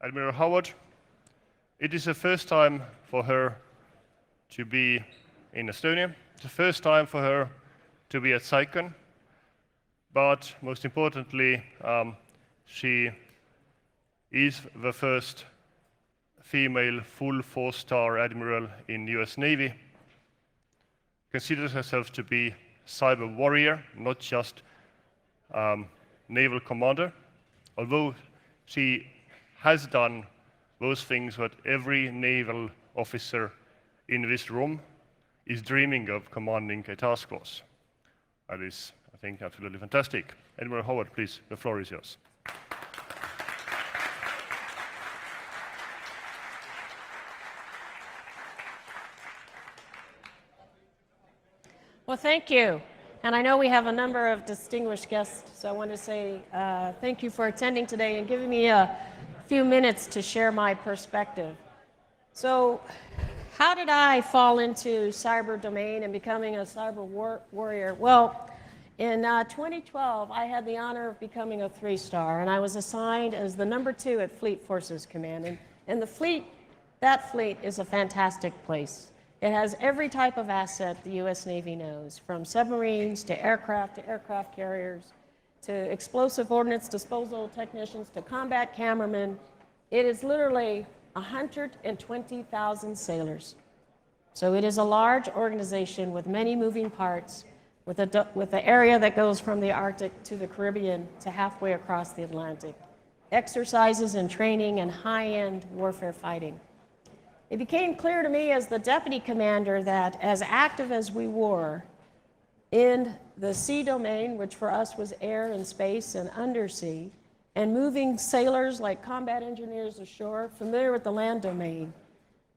Admiral Howard. It is the first time for her to be in Estonia. It's the first time for her to be at CyCon. But most importantly, she is the first female full four-star admiral in US Navy. Considers herself to be cyber warrior, not just naval commander, although she has done those things that every naval officer in this room is dreaming of commanding a task force. That is, I think, absolutely fantastic. Admiral Howard, please, the floor is yours. Well, thank you. And I know we have a number of distinguished guests, so I want to say thank you for attending today and giving me a few minutes to share my perspective. So, how did I fall into cyber domain and becoming a cyber warrior? Well, in 2012, I had the honor of becoming a 3-star, and I was assigned as the number 2 at Fleet Forces Command. And the fleet, that fleet is a fantastic place. It has every type of asset the U.S. Navy knows, from submarines to aircraft carriers, to explosive ordnance disposal technicians, to combat cameramen. It is literally 120,000 sailors. So it is a large organization with many moving parts, with the area that goes from the Arctic to the Caribbean to halfway across the Atlantic. Exercises and training and high-end warfare fighting. It became clear to me as the deputy commander that as active as we were in the sea domain, which for us was air and space and undersea, and moving sailors like combat engineers ashore, familiar with the land domain,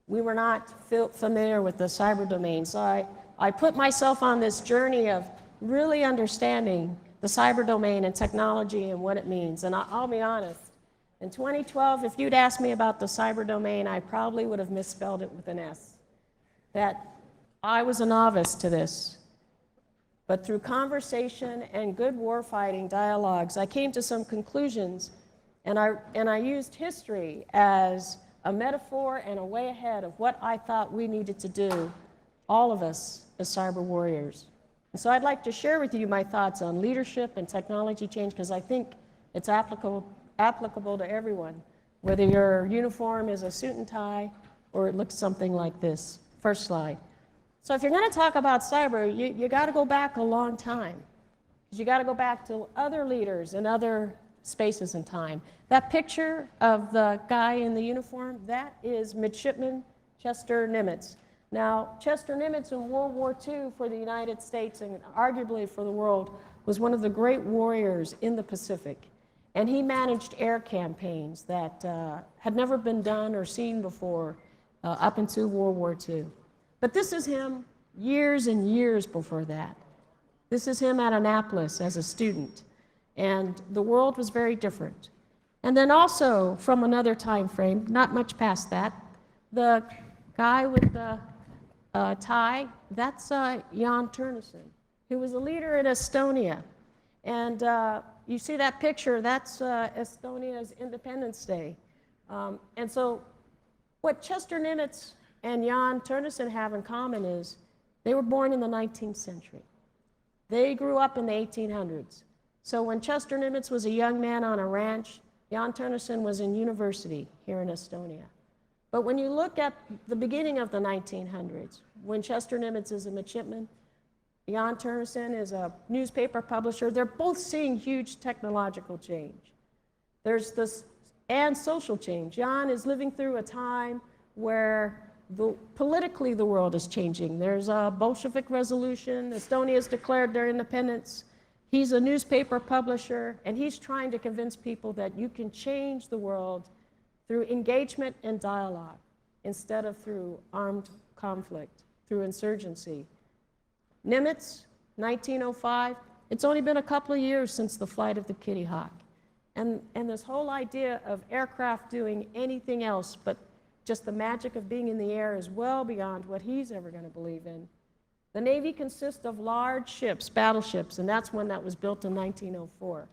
we were not familiar with the cyber domain. So I put myself on this journey of really understanding the cyber domain and technology and what it means. And I'll be honest, in 2012, if you'd asked me about the cyber domain, I probably would have misspelled it with an S. That I was a novice to this. But through conversation and good warfighting dialogues, I came to some conclusions, and I used history as a metaphor and a way ahead of what I thought we needed to do, all of us as cyber warriors. And so I'd like to share with you my thoughts on leadership and technology change, because I think it's applicable to everyone, whether your uniform is a suit and tie or it looks something like this. First slide. So if you're going to talk about cyber, you got to go back a long time. You got to go back to other leaders and other spaces and time. That picture of the guy in the uniform, that is Midshipman Chester Nimitz. Now, Chester Nimitz in World War II for the United States and arguably for the world was one of the great warriors in the Pacific. And he managed air campaigns that had never been done or seen before up into World War II. But this is him years and years before that. This is him at Annapolis as a student. And the world was very different. And then also, from another time frame, not much past that, the guy with the tie, that's Jan Turnesen, who was a leader in Estonia. And you see that picture, that's Estonia's Independence Day. And so what Chester Nimitz and Jan Turnesen have in common is they were born in the 19th century. They grew up in the 1800s. So when Chester Nimitz was a young man on a ranch, Jan Turnesen was in university here in Estonia. But when you look at the beginning of the 1900s, when Chester Nimitz is a midshipman, Jan Turnesen is a newspaper publisher, they're both seeing huge technological change. There's this, and social change. Jan is living through a time where politically the world is changing. There's a Bolshevik resolution, Estonia has declared their independence. He's a newspaper publisher, and he's trying to convince people that you can change the world through engagement and dialogue instead of through armed conflict, through insurgency. Nimitz, 1905, it's only been a couple of years since the flight of the Kitty Hawk. And this whole idea of aircraft doing anything else but just the magic of being in the air is well beyond what he's ever going to believe in. The Navy consists of large ships, battleships, and that's one that was built in 1904.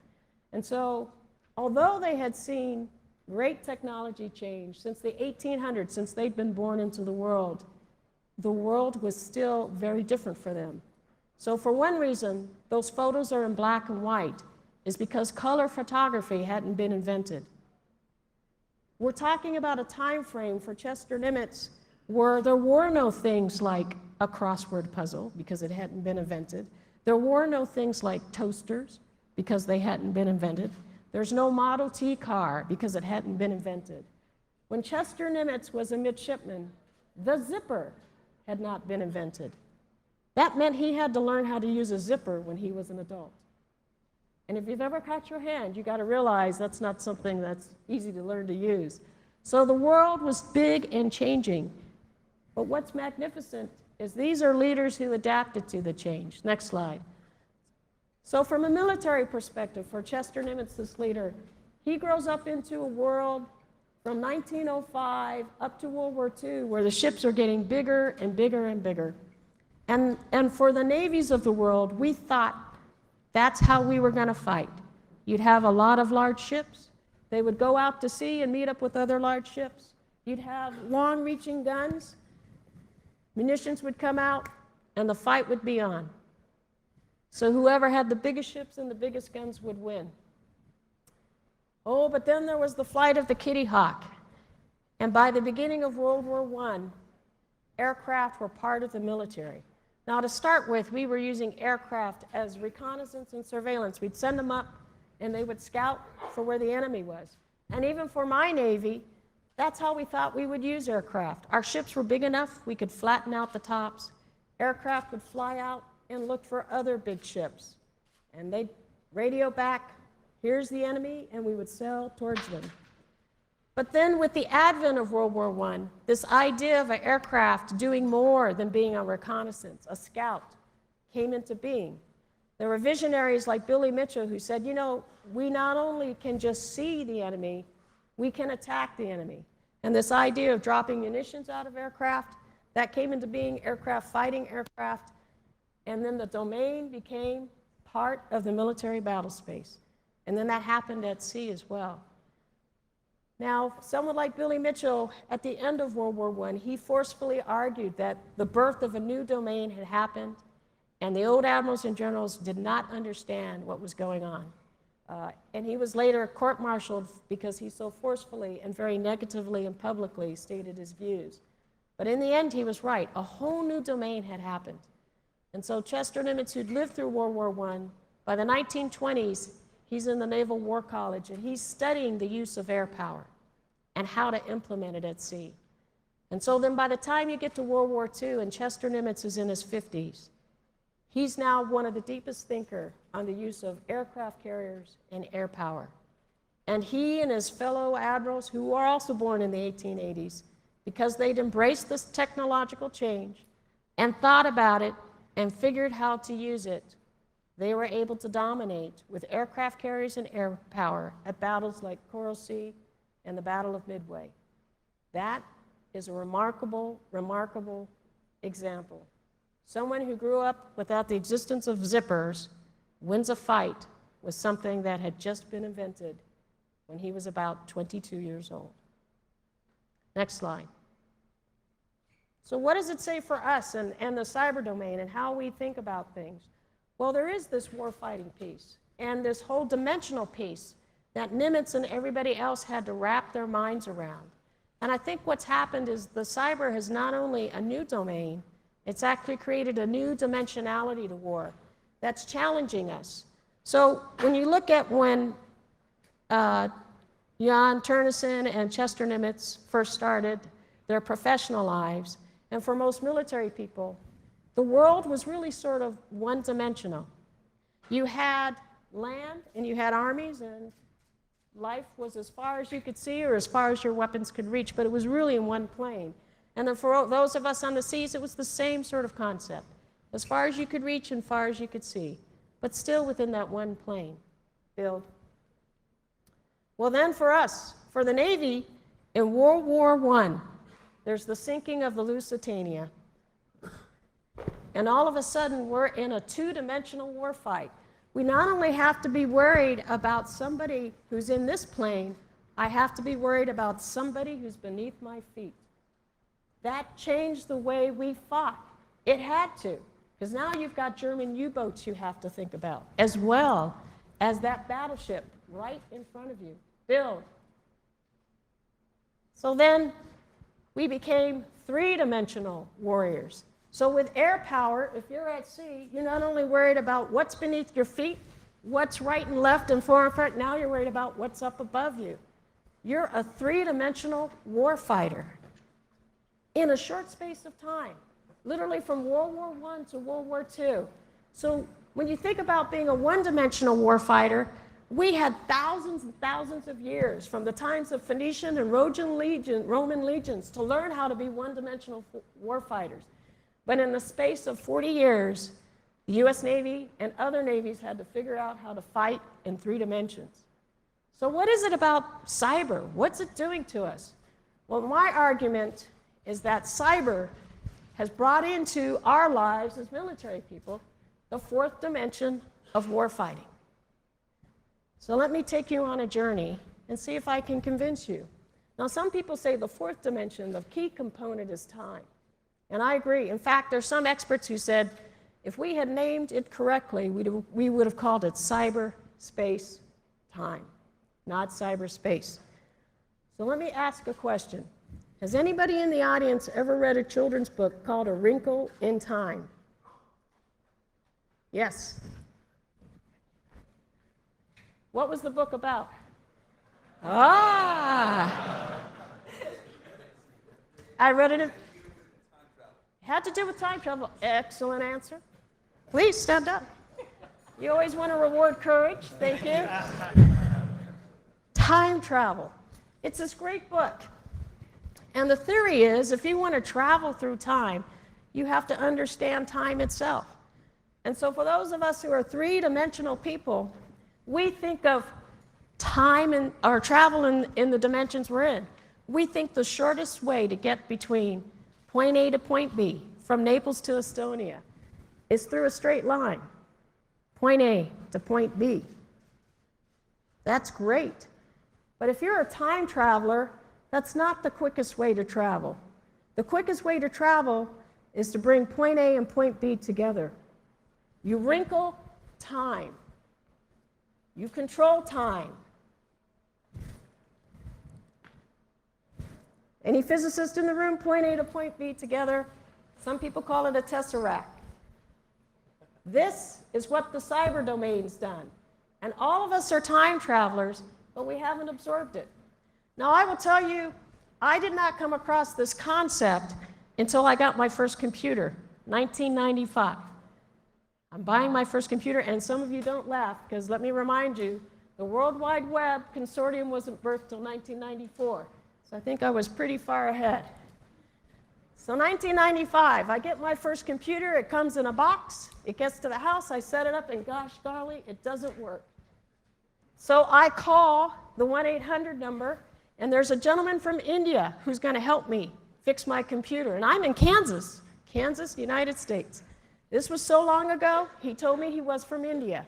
And so, although they had seen great technology change. Since the 1800s, since they'd been born into the world was still very different for them. So for one reason, those photos are in black and white, is because color photography hadn't been invented. We're talking about a time frame for Chester Nimitz where there were no things like a crossword puzzle because it hadn't been invented. There were no things like toasters because they hadn't been invented. There's no Model T car because it hadn't been invented. When Chester Nimitz was a midshipman, the zipper had not been invented. That meant he had to learn how to use a zipper when he was an adult. And if you've ever cut your hand, you got to realize that's not something that's easy to learn to use. So the world was big and changing. But what's magnificent is these are leaders who adapted to the change. Next slide. So from a military perspective, for Chester Nimitz, this leader, he grows up into a world from 1905 up to World War II where the ships are getting bigger and bigger and bigger. And for the navies of the world, we thought that's how we were going to fight. You'd have a lot of large ships. They would go out to sea and meet up with other large ships. You'd have long-reaching guns. Munitions would come out, and the fight would be on. So whoever had the biggest ships and the biggest guns would win. Oh, but then there was the flight of the Kitty Hawk. And by the beginning of World War I, aircraft were part of the military. Now, to start with, we were using aircraft as reconnaissance and surveillance. We'd send them up, and they would scout for where the enemy was. And even for my Navy, that's how we thought we would use aircraft. Our ships were big enough, we could flatten out the tops. Aircraft would fly out and look for other big ships. And they'd radio back, here's the enemy, and we would sail towards them. But then with the advent of World War I, this idea of an aircraft doing more than being a reconnaissance, a scout, came into being. There were visionaries like Billy Mitchell who said, you know, we not only can just see the enemy, we can attack the enemy. And this idea of dropping munitions out of aircraft, that came into being, aircraft fighting aircraft, and then the domain became part of the military battle space. And then that happened at sea as well. Now, someone like Billy Mitchell, at the end of World War I, he forcefully argued that the birth of a new domain had happened, and the old admirals and generals did not understand what was going on. And he was later court-martialed because he so forcefully and very negatively and publicly stated his views. But in the end, he was right. A whole new domain had happened. And so Chester Nimitz, who'd lived through World War I, by the 1920s, he's in the Naval War College, and he's studying the use of air power and how to implement it at sea. And so then by the time you get to World War II, and Chester Nimitz is in his 50s, he's now one of the deepest thinkers on the use of aircraft carriers and air power. And he and his fellow admirals, who are also born in the 1880s, because they'd embraced this technological change and thought about it and figured how to use it, they were able to dominate with aircraft carriers and air power at battles like Coral Sea and the Battle of Midway. That is a remarkable, remarkable example. Someone who grew up without the existence of zippers wins a fight with something that had just been invented when he was about 22 years old. Next slide. So what does it say for us and the cyber domain and how we think about things? Well, there is this warfighting piece and this whole dimensional piece that Nimitz and everybody else had to wrap their minds around. And I think what's happened is the cyber has not only a new domain, it's actually created a new dimensionality to war that's challenging us. So when you look at when Jan Turnison and Chester Nimitz first started their professional lives, and for most military people, the world was really sort of one-dimensional. You had land and you had armies, and life was as far as you could see or as far as your weapons could reach, but it was really in one plane. And then for those of us on the seas, it was the same sort of concept. As far as you could reach and far as you could see, but still within that one plane. Build. Well then for us, for the Navy, in World War I, there's the sinking of the Lusitania. And all of a sudden, we're in a two-dimensional war fight. We not only have to be worried about somebody who's in this plane I have to be worried about somebody who's beneath my feet. That changed the way we fought. It had to, because now you've got German U-boats you have to think about, as well as that battleship right in front of you. Build. So then we became three-dimensional warriors. So with air power, if you're at sea, you're not only worried about what's beneath your feet, what's right and left and forward and front, now you're worried about what's up above you. You're a three-dimensional warfighter in a short space of time, literally from World War I to World War II. So when you think about being a one-dimensional warfighter, we had thousands and thousands of years from the times of Phoenician and Roman legions to learn how to be one-dimensional warfighters. But in the space of 40 years, the US Navy and other navies had to figure out how to fight in 3 dimensions. So what is it about cyber? What's it doing to us? Well, my argument is that cyber has brought into our lives as military people the 4th dimension of warfighting. So let me take you on a journey and see if I can convince you. Now, some people say the 4th dimension, the key component is time. And I agree. In fact, there's some experts who said if we had named it correctly, we would have called it cyberspace time, not cyberspace. So let me ask a question. Has anybody in the audience ever read a children's book called A Wrinkle in Time? Yes. What was the book about? Ah! I read it. It had to do with time travel. Excellent answer. Please stand up. You always want to reward courage. Thank you. Time travel. It's this great book. And the theory is if you want to travel through time, you have to understand time itself. And so for those of us who are three-dimensional people, we think of time or travel in the dimensions we're in. We think the shortest way to get between point A to point B, from Naples to Estonia, is through a straight line, point A to point B. That's great. But if you're a time traveler, that's not the quickest way to travel. The quickest way to travel is to bring point A and point B together. You wrinkle time. You control time. Any physicist in the room, point A to point B together? Some people call it a tesseract. This is what the cyber domain's done. And all of us are time travelers, but we haven't absorbed it. Now, I will tell you, I did not come across this concept until I got my first computer, 1995. I'm buying my first computer, and some of you don't laugh, because let me remind you, the World Wide Web Consortium wasn't birthed till 1994. So I think I was pretty far ahead. So 1995, I get my first computer, it comes in a box, it gets to the house, I set it up, and gosh golly, it doesn't work. So I call the 1-800 number, and there's a gentleman from India who's going to help me fix my computer. And I'm in Kansas, United States. This was so long ago, he told me he was from India.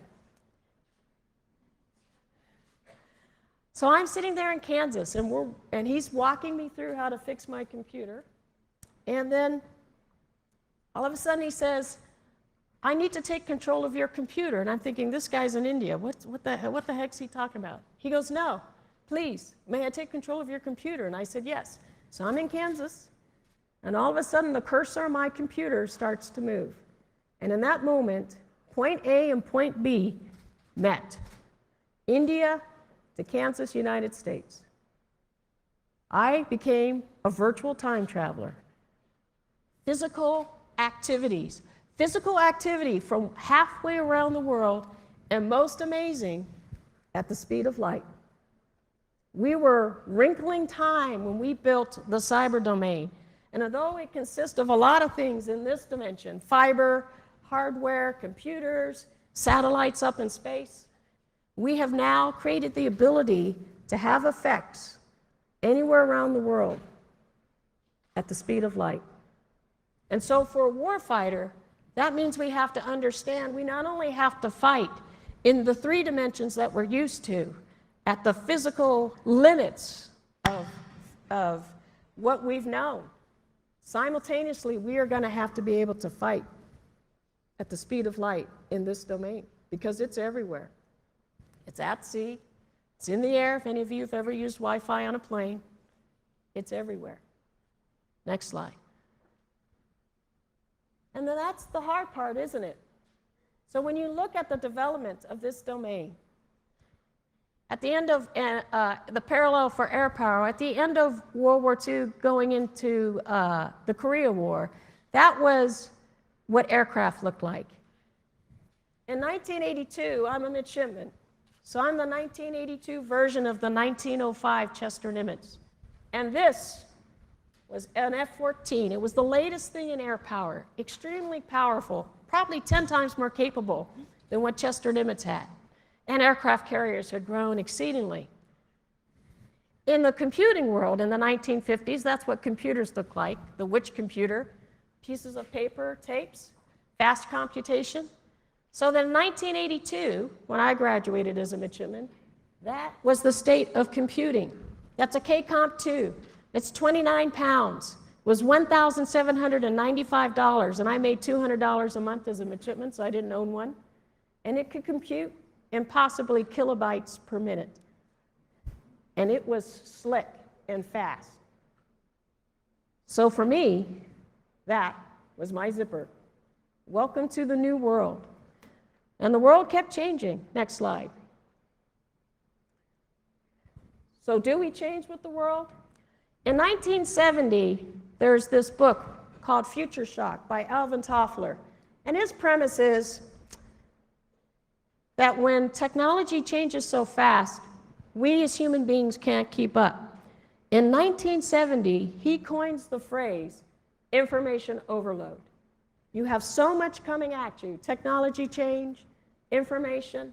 So I'm sitting there in Kansas, and he's walking me through how to fix my computer. And then all of a sudden he says, I need to take control of your computer. And I'm thinking, this guy's in India. What the heck's he talking about? He goes, no, please, may I take control of your computer? And I said, yes. So I'm in Kansas, and all of a sudden the cursor on my computer starts to move. And in that moment, point A and point B met. India to Kansas, United States. I became a virtual time traveler. Physical activity from halfway around the world, and most amazing, at the speed of light. We were wrinkling time when we built the cyber domain. And although it consists of a lot of things in this dimension, fiber, hardware, computers, satellites up in space, we have now created the ability to have effects anywhere around the world at the speed of light. And so for a warfighter, that means we have to understand we not only have to fight in the 3 dimensions that we're used to, at the physical limits of what we've known. Simultaneously, we are going to have to be able to fight at the speed of light in this domain because it's everywhere. It's at sea, it's in the air. If any of you have ever used Wi-Fi on a plane, it's everywhere. Next slide. And then that's the hard part, isn't it? So when you look at the development of this domain, at the end of the parallel for air power, at the end of World War II going into the Korea War, that was what aircraft looked like. In 1982, I'm a midshipman, so I'm the 1982 version of the 1905 Chester Nimitz. And this was an F-14. It was the latest thing in air power, extremely powerful, probably 10 times more capable than what Chester Nimitz had. And aircraft carriers had grown exceedingly. In the computing world in the 1950s, that's what computers looked like. The which computer? Pieces of paper, tapes, fast computation. So then in 1982, when I graduated as a midshipman, that was the state of computing. That's a KComp 2. It's 29 pounds. It was $1,795, and I made $200 a month as a midshipman, so I didn't own one. And it could compute in possibly kilobytes per minute. And it was slick and fast. So for me, that was my zipper. Welcome to the new world. And the world kept changing. Next slide. So do we change with the world? In 1970, there's this book called Future Shock by Alvin Toffler. And his premise is that when technology changes so fast, we as human beings can't keep up. In 1970, he coins the phrase information overload. You have so much coming at you, technology change, information,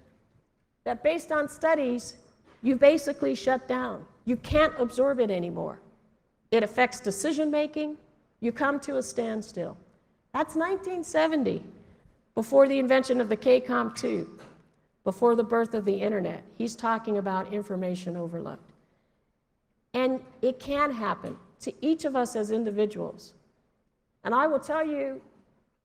that based on studies, you basically shut down. You can't absorb it anymore. It affects decision making. You come to a standstill. That's 1970, before the invention of the KComp 2, before the birth of the internet. He's talking about information overload. And it can happen to each of us as individuals. And I will tell you,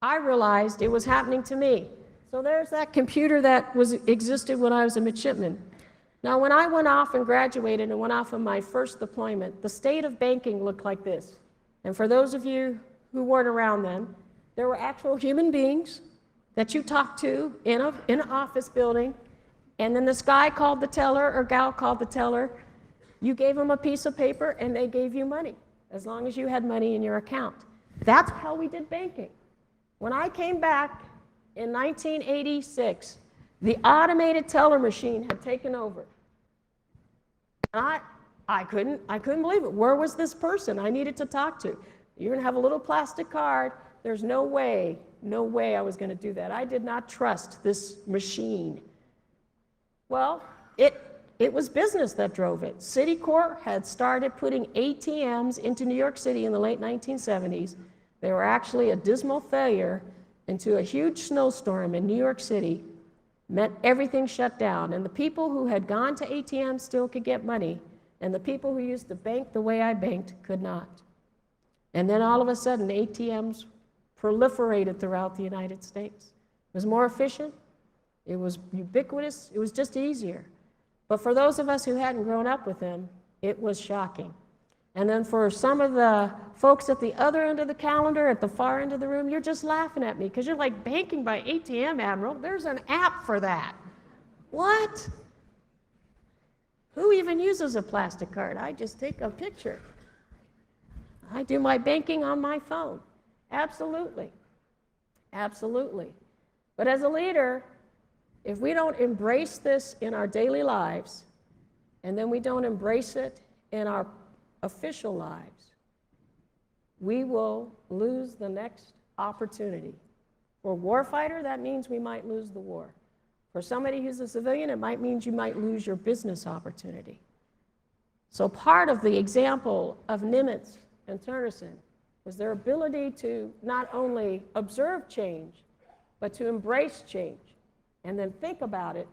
I realized it was happening to me. So there's that computer that existed when I was a midshipman. Now, when I went off and graduated and went off on my first deployment, the state of banking looked like this. And for those of you who weren't around then, there were actual human beings that you talked to in an office building, and then this guy called the teller or gal called the teller. You gave them a piece of paper, and they gave you money, as long as you had money in your account. That's how we did banking. When I came back in 1986, the automated teller machine had taken over. And I couldn't believe it. Where was this person I needed to talk to? You're gonna have a little plastic card. There's no way I was gonna do that. I did not trust this machine. Well, it was business that drove it. Citicorp had started putting ATMs into New York City in the late 1970s. They were actually a dismal failure into a huge snowstorm in New York City, meant everything shut down. And the people who had gone to ATMs still could get money, and the people who used to bank the way I banked could not. And then all of a sudden, ATMs proliferated throughout the United States. It was more efficient, it was ubiquitous, it was just easier. But for those of us who hadn't grown up with them, it was shocking. And then for some of the folks at the other end of the calendar, at the far end of the room, you're just laughing at me because you're like, banking by ATM, Admiral? There's an app for that. What? Who even uses a plastic card? I just take a picture. I do my banking on my phone. Absolutely. Absolutely. But as a leader, if we don't embrace this in our daily lives, and then we don't embrace it in our official lives, we will lose the next opportunity. For a warfighter, that means we might lose the war. For somebody who's a civilian, it might mean you might lose your business opportunity. So part of the example of Nimitz and Turnerson was their ability to not only observe change, but to embrace change, and then think about it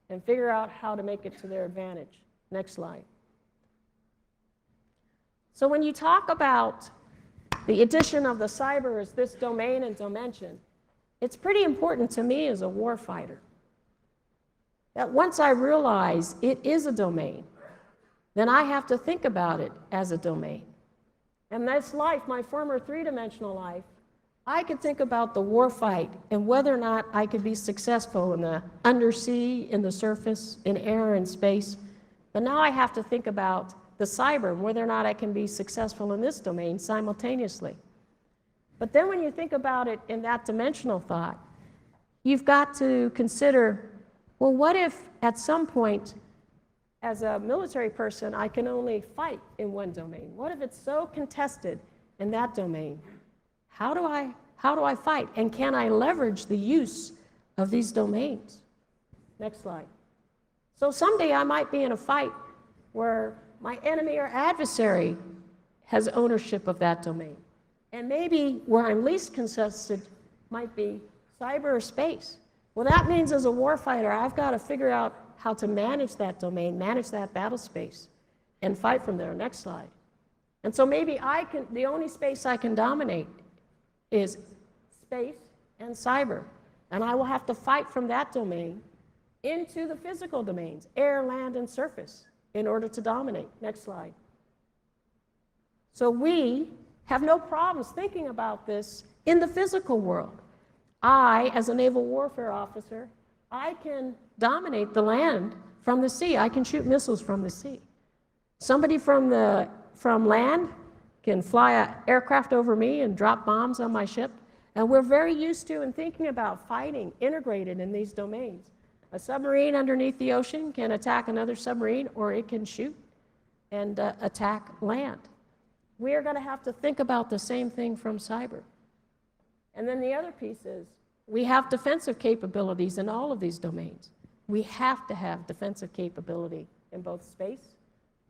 and figure out how to make it to their advantage. Next slide. So when you talk about the addition of the cyber as this domain and dimension, it's pretty important to me as a warfighter that once I realize it is a domain, then I have to think about it as a domain. And this life, my former three-dimensional life, I could think about the war fight and whether or not I could be successful in the undersea, in the surface, in air and space. But now I have to think about the cyber and whether or not I can be successful in this domain simultaneously. But then when you think about it in that dimensional thought, you've got to consider, well, what if at some point, as a military person, I can only fight in one domain? What if it's so contested in that domain? How do I fight? And can I leverage the use of these domains? Next slide. So someday I might be in a fight where my enemy or adversary has ownership of that domain. And maybe where I'm least contested might be cyber or space. Well, that means as a warfighter, I've got to figure out how to manage that domain, manage that battle space, and fight from there. Next slide. And so maybe the only space I can dominate is space and cyber. And I will have to fight from that domain into the physical domains, air, land, and surface, in order to dominate. Next slide. So we have no problems thinking about this in the physical world. I, as a naval warfare officer, I can dominate the land from the sea. I can shoot missiles from the sea. Somebody from land can fly an aircraft over me and drop bombs on my ship. And we're very used to and thinking about fighting integrated in these domains. A submarine underneath the ocean can attack another submarine, or it can shoot and attack land. We are going to have to think about the same thing from cyber. And then the other piece is we have defensive capabilities in all of these domains. We have to have defensive capability in both space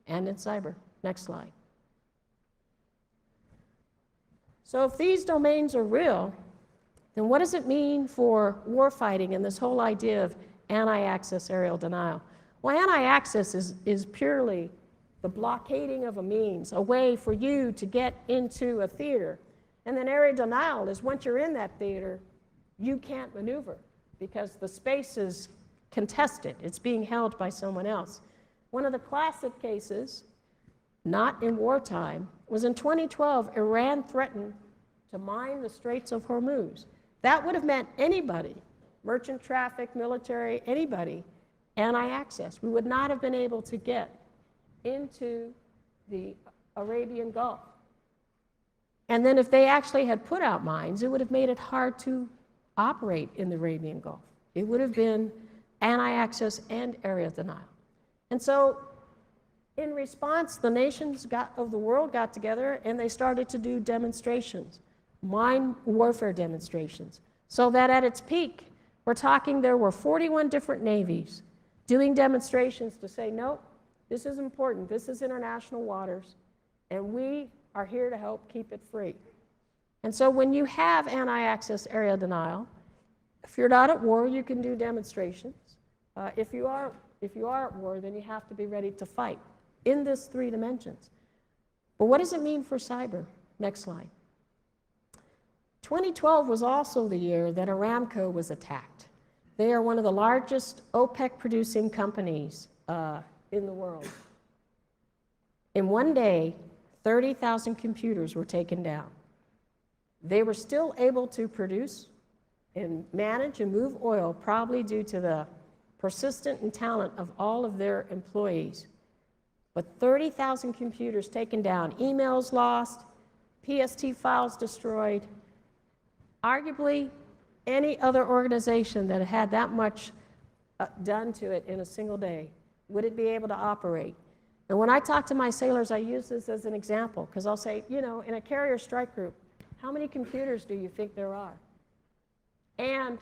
and in cyber. Next slide. So if these domains are real, then what does it mean for warfighting and this whole idea of anti-access aerial denial? Well, anti-access is purely the blockading of a means, a way for you to get into a theater. And then aerial denial is once you're in that theater, you can't maneuver because the space is contested. It's being held by someone else. One of the classic cases, not in wartime, was in 2012, Iran threatened to mine the Straits of Hormuz. That would have meant anybody, merchant traffic, military, anybody, anti-access. We would not have been able to get into the Arabian Gulf. And then if they actually had put out mines, it would have made it hard to operate in the Arabian Gulf. It would have been anti-access and area denial. And so in response, the nations of the world got together and they started to do demonstrations, mine warfare demonstrations, so that at its peak, we're talking there were 41 different navies doing demonstrations to say, no, this is important, this is international waters, and we are here to help keep it free. And so when you have anti-access area denial, if you're not at war, you can do demonstrations. If you are at war, then you have to be ready to fight in this 3 dimensions. But what does it mean for cyber? Next slide. 2012 was also the year that Aramco was attacked. They are one of the largest OPEC producing companies in the world. In one day, 30,000 computers were taken down. They were still able to produce and manage and move oil, probably due to the persistence and talent of all of their employees. But 30,000 computers taken down, emails lost, PST files destroyed. Arguably, any other organization that had that much done to it in a single day, would it be able to operate? And when I talk to my sailors, I use this as an example, because I'll say, you know, in a carrier strike group, how many computers do you think there are? And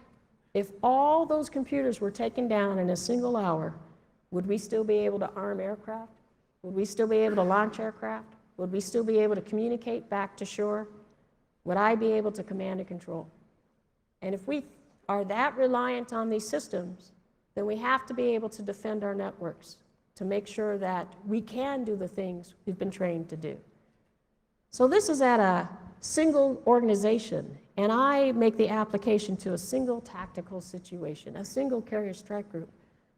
if all those computers were taken down in a single hour, would we still be able to arm aircraft? Would we still be able to launch aircraft? Would we still be able to communicate back to shore? Would I be able to command and control? And if we are that reliant on these systems, then we have to be able to defend our networks. to make sure that we can do the things we've been trained to do. So this is at a single organization, and I make the application to a single tactical situation, a single carrier strike group.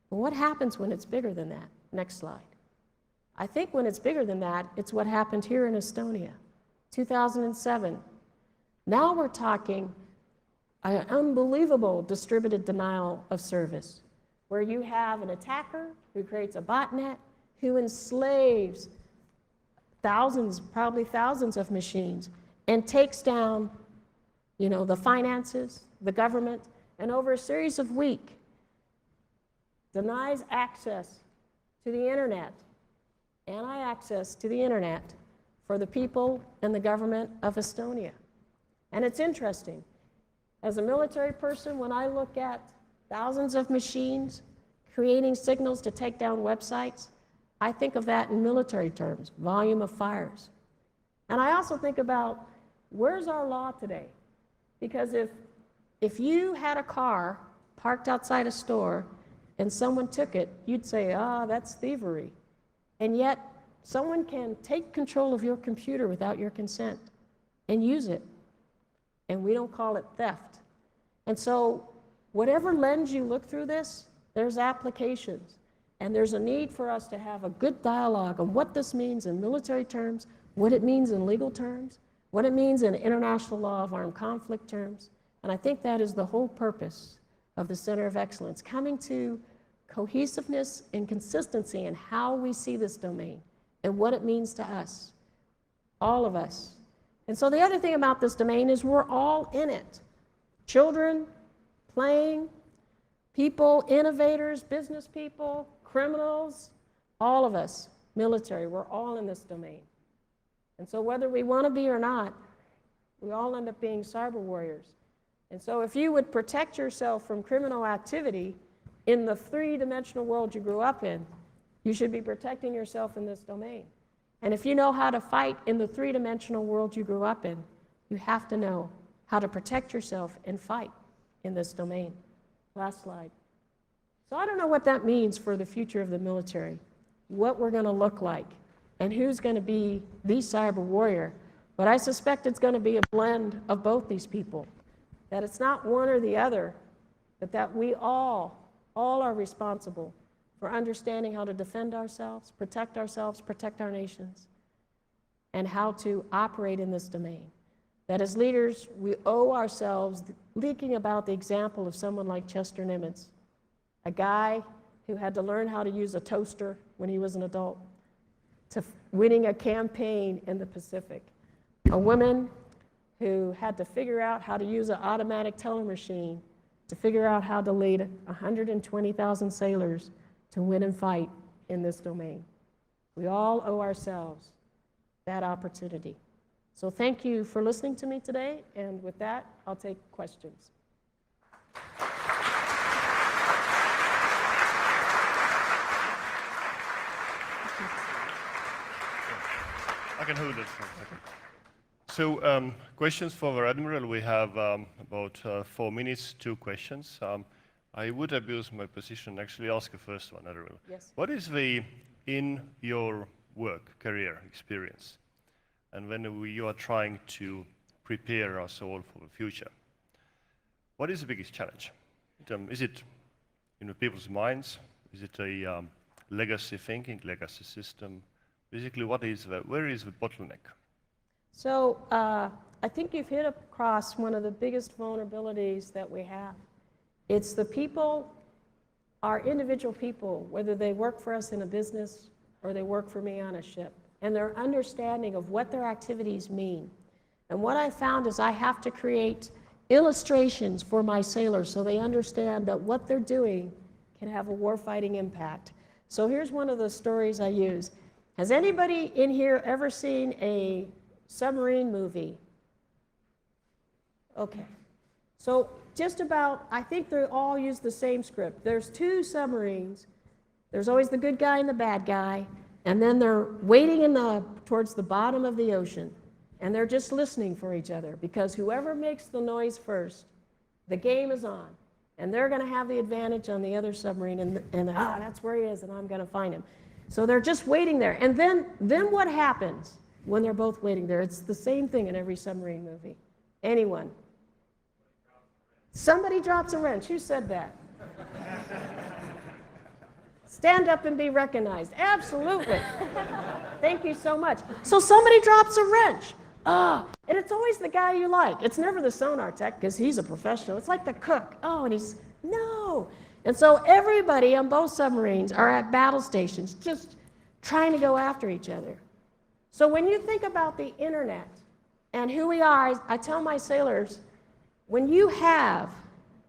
But what happens when it's bigger than that? Next slide. I think when it's bigger than that, it's what happened here in Estonia, 2007. Now we're talking an unbelievable distributed denial of service, where you have an attacker who creates a botnet, who enslaves thousands, probably thousands of machines, and takes down, the finances, the government, and over a series of weeks, denies access to the internet, anti-access to the internet for the people and the government of Estonia. And it's interesting. As a military person, when I look at thousands of machines creating signals to take down websites, I think of that in military terms, volume of fires. And I also think about, where's our law today? Because if you had a car parked outside a store and someone took it, you'd say, that's thievery. And yet, someone can take control of your computer without your consent and use it. And we don't call it theft. And so, whatever lens you look through this, there's applications. And there's a need for us to have a good dialogue on what this means in military terms, what it means in legal terms, what it means in international law of armed conflict terms. And I think that is the whole purpose of the Center of Excellence, coming to cohesiveness and consistency in how we see this domain and what it means to us, all of us. And so the other thing about this domain is we're all in it. Children, playing, people, innovators, business people, criminals, all of us, military, we're all in this domain. And so whether we want to be or not, we all end up being cyber warriors. And so if you would protect yourself from criminal activity in the three-dimensional world you grew up in, you should be protecting yourself in this domain. And if you know how to fight in the three-dimensional world you grew up in, you have to know how to protect yourself and fight in this domain. Last slide. So I don't know what that means for the future of the military, what we're going to look like, and who's going to be the cyber warrior. But I suspect it's going to be a blend of both these people, that it's not one or the other, but that we all are responsible for understanding how to defend ourselves, protect our nations, and how to operate in this domain. That as leaders, we owe ourselves thinking about the example of someone like Chester Nimitz, a guy who had to learn how to use a toaster when he was an adult, to winning a campaign in the Pacific. A woman who had to figure out how to use an automatic teller machine to figure out how to lead 120,000 sailors to win and fight in this domain. We all owe ourselves that opportunity. So thank you for listening to me today, and with that, I'll take questions. I can hold it for a second. So questions for our Admiral. We have about 4 minutes, 2 questions. I would abuse my position and actually ask the first one, Admiral. Yes. What is in your work, career experience, and when you are trying to prepare us all for the future, what is the biggest challenge? Is it in the people's minds? Is it a legacy thinking, legacy system? Basically, where is the bottleneck? So I think you've hit across one of the biggest vulnerabilities that we have. It's the people, our individual people, whether they work for us in a business or they work for me on a ship, and their understanding of what their activities mean. And what I found is I have to create illustrations for my sailors so they understand that what they're doing can have a warfighting impact. So here's one of the stories I use. Has anybody in here ever seen a submarine movie? Okay. So just about, I think they all use the same script. There's 2 submarines. There's always the good guy and the bad guy, and then they're waiting towards the bottom of the ocean, and they're just listening for each other, because whoever makes the noise first, the game is on, and they're going to have the advantage on the other submarine, and that's where he is, and I'm going to find him. So they're just waiting there. And then what happens when they're both waiting there? It's the same thing in every submarine movie. Anyone? Somebody drops a wrench. Who said that? Stand up and be recognized. Absolutely. Thank you so much. So somebody drops a wrench. And it's always the guy you like. It's never the sonar tech because he's a professional. It's like the cook. Oh, and he's, no. And so everybody on both submarines are at battle stations just trying to go after each other. So when you think about the internet and who we are, I tell my sailors, when you have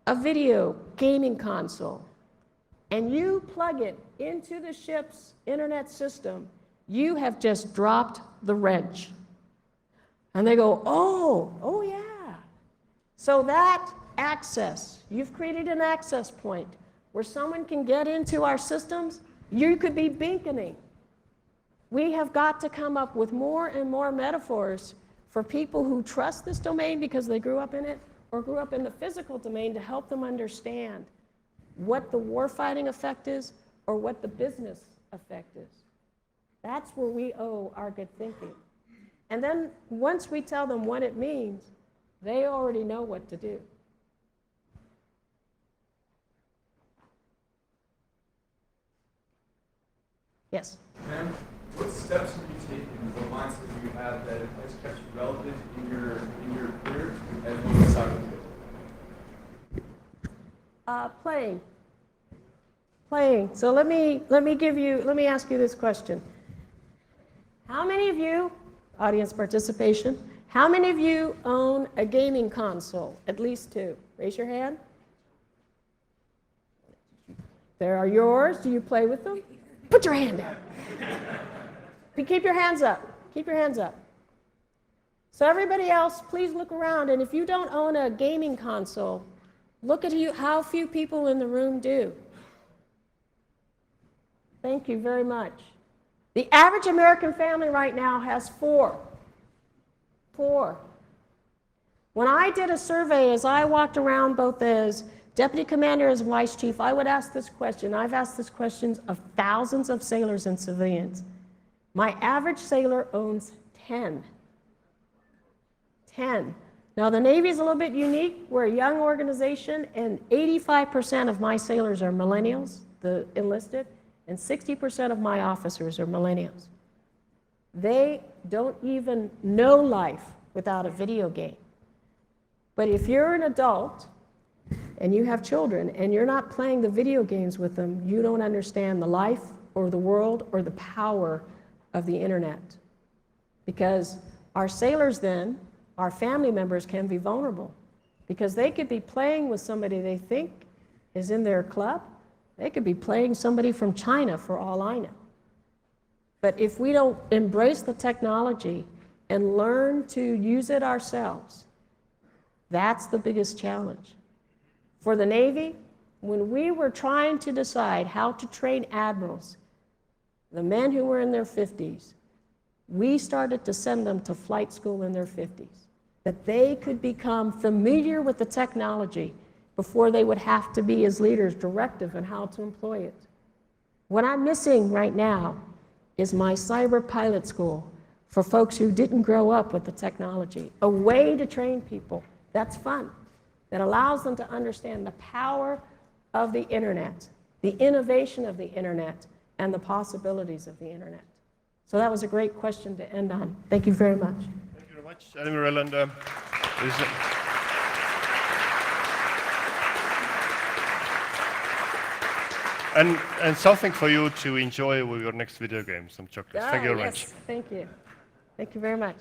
a video gaming console and you plug it into the ship's internet system, you have just dropped the wrench. And they go, oh yeah. So that access, you've created an access point where someone can get into our systems. You could be beaconing. We have got to come up with more and more metaphors for people who trust this domain because they grew up in it or grew up in the physical domain to help them understand what the warfighting effect is or what the business effect is. That's where we owe our good thinking. And then once we tell them what it means, they already know what to do. Yes? Ma'am, what steps have you taken, what mindset have you had that has kept you relevant in your career as you decide to do? Playing. So let me ask you this question. How many of you, audience participation, how many of you own a gaming console? At least two. Raise your hand. There are yours. Do you play with them? Put your hand down. Keep your hands up. Keep your hands up. So everybody else, please look around. And if you don't own a gaming console, look at how few people in the room do. Thank you very much. The average American family right now has four. When I did a survey, as I walked around both as deputy commander as vice chief, I would ask this question. I've asked this question of thousands of sailors and civilians. My average sailor owns 10. 10. Now, the Navy is a little bit unique. We're a young organization, and 85% of my sailors are millennials, the enlisted, and 60% of my officers are millennials. They don't even know life without a video game. But if you're an adult and you have children and you're not playing the video games with them, you don't understand the life or the world or the power of the internet. Because our sailors then, our family members can be vulnerable because they could be playing with somebody they think is in their club. They could be playing somebody from China for all I know. But if we don't embrace the technology and learn to use it ourselves, that's the biggest challenge. For the Navy, when we were trying to decide how to train admirals, the men who were in their 50s, we started to send them to flight school in their 50s, that they could become familiar with the technology before they would have to be, as leaders, directive on how to employ it. What I'm missing right now is my cyber pilot school for folks who didn't grow up with the technology, a way to train people that's fun, that allows them to understand the power of the internet, the innovation of the internet, and the possibilities of the internet. So that was a great question to end on. Thank you very much. Thank you very much, Admiral. And something for you to enjoy with your next video game, some chocolates. Thank you very much. Thank you. Thank you very much.